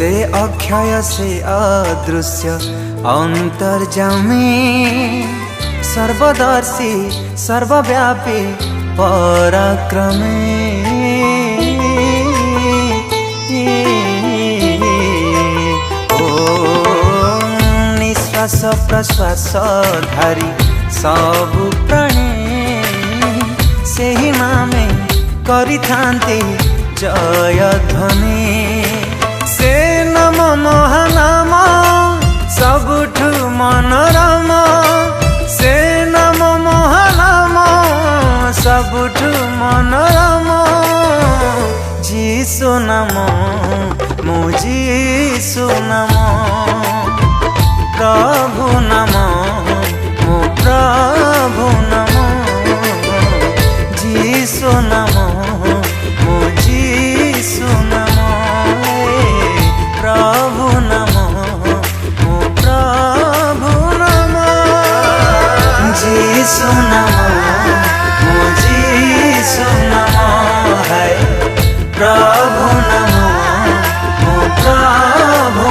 से अक्षय से अदृश्य अंतर्जामी सर्वदर्शी सर्वव्यापी पराक्रमी निश्वास प्रश्वास धारी सबु प्राणी से ही नामे करि थांते जय ध्वनि से नम महानाम सबुठु मनोरम से नम महानाम सबुठु मनोरम जीसु नाम मो जीसु नाम प्रभु नाम